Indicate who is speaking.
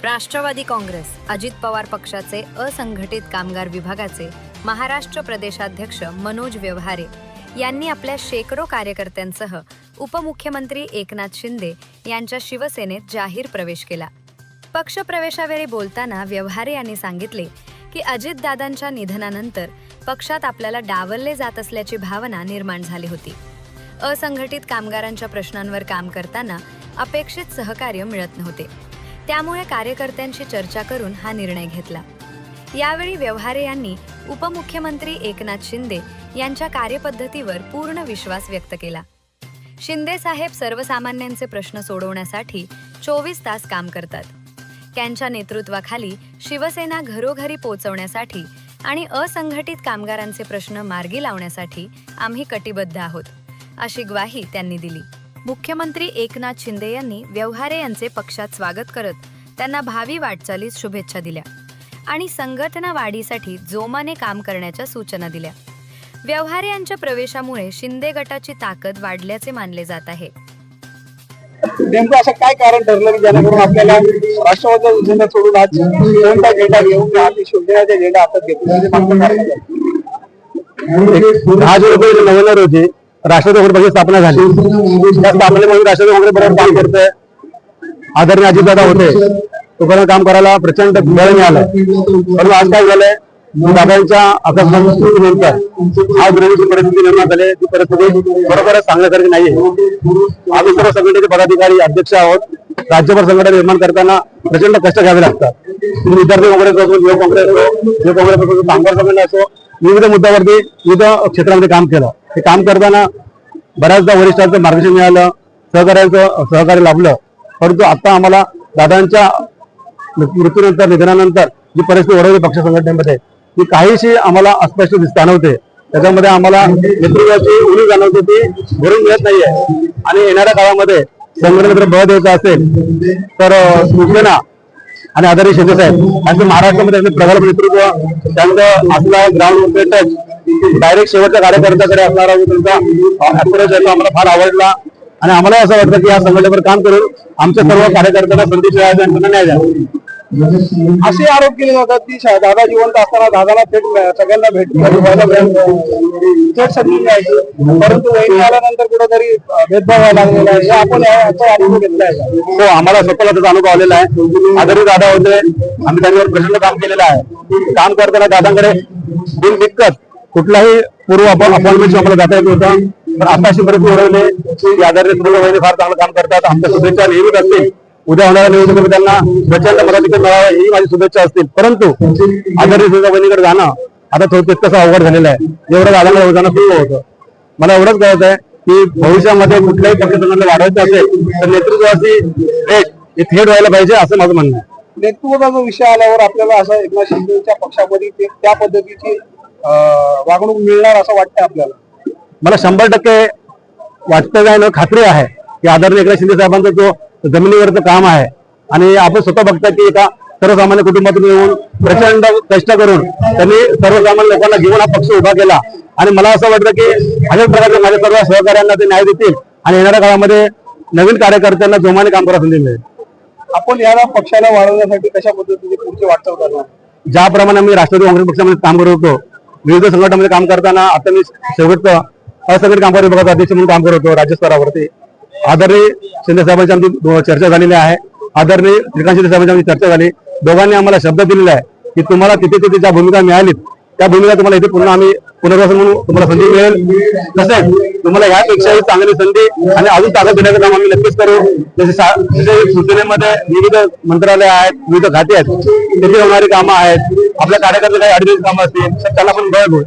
Speaker 1: राष्ट्रवादी काँग्रेस अजित पवार पक्षाचे असंघटित कामगार विभागाचे महाराष्ट्र प्रदेशाध्यक्ष मनोज व्यवहारे यांनी आपल्या शेकडो कार्यकर्त्यांसह उपमुख्यमंत्री एकनाथ शिंदे यांच्या शिवसेनेत जाहीर प्रवेश केला। पक्षप्रवेशावेळी बोलताना व्यवहारे यांनी सांगितले की अजितदादांच्या निधनानंतर पक्षात आपल्याला डावलले जात असल्याची भावना निर्माण झाली होती। असंघटित कामगारांच्या प्रश्नांवर काम करताना अपेक्षित सहकार्य मिळत नव्हते, त्यामुळे कार्यकर्त्यांशी चर्चा करून हा निर्णय घेतला। यावेळी व्यवहारे यांनी उपमुख्यमंत्री एकनाथ शिंदे यांच्या कार्यपद्धतीवर पूर्ण विश्वास व्यक्त केला। शिंदे साहेब सर्वसामान्यांचे प्रश्न सोडवण्यासाठी 24 तास काम करतात। त्यांच्या नेतृत्वाखाली शिवसेना घरोघरी पोहोचवण्यासाठी आणि असंघटित कामगारांचे प्रश्न मार्गी लावण्यासाठी आम्ही कटिबद्ध आहोत, अशी ग्वाही त्यांनी दिली। मुख्यमंत्री एकनाथ शिंदे यांनी व्यवहारे यांचे पक्षात स्वागत करत त्यांना भावी वाटचालीस शुभेच्छा दिल्या आणि संघटना वाढीसाठी जोमाने काम करण्याच्या सूचना दिल्या। व्यवहारे यांच्या प्रवेशामुळे शिंदे गटाची ताकद वाढल्याचे मानले जात आहे।
Speaker 2: नेमकं असं काय कारण ठरलं की जेणेकरून आपल्याला राष्ट्रवादीचा झेंडा सोडून आज कोणता झेंडा घेऊन शिवसेनेचा झेंडा हातात घेतला?
Speaker 3: 10 जुलै 2099 रोजी राष्ट्रवादी काँग्रेस पक्षाची स्थापना झाली। त्या स्थापनेमध्ये राष्ट्रवादी काँग्रेस बरोबर काम करतोय आदरणीय अजितदादा होते, तोपर्यंत काम करायला प्रचंड बळ मिळालं। परंतु आज काय झालंय, दादांच्या अकस्मात मृत्यूनंतर आज ग्रहणीची परिस्थिती निर्माण झाली। ती परिस्थिती बरोबरच सांगण्यासारखी नाहीये। आम्ही सर्व संघटनेचे पदाधिकारी अध्यक्ष आहोत। राज्यभर संघटना निर्माण करताना प्रचंड कष्ट घ्यावे लागतात। विद्यार्थी काँग्रेस असो, युवक काँग्रेस असो, युवक काँग्रेस असो, कामगार संघटना असो, विविध मुद्द्यावरती विविध क्षेत्रामध्ये काम केलं। हे काम करताना बऱ्याचदा वरिष्ठांचं मार्गदर्शन मिळालं, सहकार्याचं सहकार्य लाभलं। परंतु आता आम्हाला दादांच्या मृत्यूनंतर निधनानंतर जी परिस्थिती ओढवली पक्ष संघटनेमध्ये, ती काहीशी आम्हाला अस्पष्ट जाणवते। त्याच्यामध्ये आम्हाला नेतृत्वाची उणीव जाणवते, ती भरून मिळत नाहीये। आणि येणाऱ्या काळामध्ये संघटनेला बळ द्यायचं असेल तर शिवसेना आणि आदरणीय शिंदे साहेब यांचं महाराष्ट्रामध्ये प्रगल्भ नेतृत्व, त्यांचं असला ग्राउंड टच डायरेक्ट शेवटच्या कार्यकर्त्याकडे असणारा त्यांचा अप्रोच आहे, तो आम्हाला फार आवडला। आणि आम्हाला असं वाटतं की या संघटनेवर काम करून आमच्या सर्व कार्यकर्त्यांना संधी मिळावी आणि त्यांना न्याय द्यावा।
Speaker 2: असे आरोप केले जातात की दादा जिवंत असताना दादाला थेट सगळ्यांना थेट संधी मिळायची, परंतु वहिनी आल्यानंतर कुठेतरी भेदभाव व्हायला लागलेला आहे। आपण याचा अनुभव घेतला आहे?
Speaker 3: हो, आम्हाला स्वतःला त्याचा अनुभव आलेला आहे। आदरणीय दादा होते, आम्ही त्यांच्यावर प्रचंड काम केलेलं आहे। काम करताना दादांकडे बिनदिक्कत कुठलाही पूर्व अपॉइंटमेंट आम्हाला जाता येत होतं। पण आता अशी परिस्थिती ओढवली की आदरणीय सुनील वहिनी फार चांगलं काम करतात। आमच्या शुभेच्छा नेहमीच असतील। उद्या होणाऱ्या निवडणुकीमध्ये त्यांना प्रचंड मताधिक्य मिळावा ही माझी शुभेच्छा असतील। परंतु आदरणीय सुनील वहिनीकडे जाणं आता थोडं तितकंसं अवघड झालेलं आहे, एवढं दादांना जाणं खूप होतं। मला एवढंच कळत आहे की भविष्यामध्ये कुठल्याही पक्ष संघटनेला वाढवायचं असेल तर नेतृत्वाची भेट थेट व्हायला पाहिजे, असं माझं म्हणणं आहे।
Speaker 2: नेतृत्वाचा विषय आल्यावर आपल्याला असं एकनाथ शिंदेच्या पक्षामध्ये त्या पद्धतीची वागणूक मिळणार असं वाटतं आपल्याला?
Speaker 3: मला 100% वाटतं काय, खात्री आहे की आदरणीय एकनाथ शिंदे साहेबांचा जो जमिनीवरचं काम आहे आणि आपण स्वतः बघता की एका सर्वसामान्य कुटुंबातून येऊन प्रचंड कष्ट करून त्यांनी सर्वसामान्य लोकांना घेऊन हा पक्ष उभा केला। आणि मला असं वाटतं की अनेक प्रकारचे माझ्या सर्व सहकार्यांना ते न्याय देतील आणि येणाऱ्या काळामध्ये नवीन कार्यकर्त्यांना जोमाने काम करायला संधी मिळेल।
Speaker 2: आपण या पक्षाला वाढवण्यासाठी कशा पद्धतीने पुढची वाटचाल करणार?
Speaker 3: ज्याप्रमाणे आम्ही राष्ट्रवादी काँग्रेस पक्षामध्ये काम करत होतो, विविध संघटनांमध्ये काम करताना आता मी शेवटचं असंघटित कामगार विभागाचा अध्यक्ष म्हणून काम करत होतो राज्य स्तरावरती। आदरणीय शिंदे साहेबांची आमची चर्चा झालेली आहे। आदरणीय श्रीकांत शिंदे साहेबांची आमची चर्चा झाली। दोघांनी आम्हाला शब्द दिलेला आहे की तुम्हाला तिथे ज्या भूमिका मिळालीत त्या भूमिका तुम्हाला इथे पुन्हा आम्ही पुनर्वसन म्हणून तुम्हाला संधी मिळेल। तसेच तुम्हाला यापेक्षाही चांगली संधी आणि अजून ताकद देण्याचं काम आम्ही नक्कीच करू। जसे सूचनेमध्ये विविध मंत्रालय आहेत, विविध खाती आहेत, तिथे होणारी कामं आहेत, आपल्या कार्यकर्ते काही अडचणीची कामं असतील तर त्याला पण बळ घेऊ।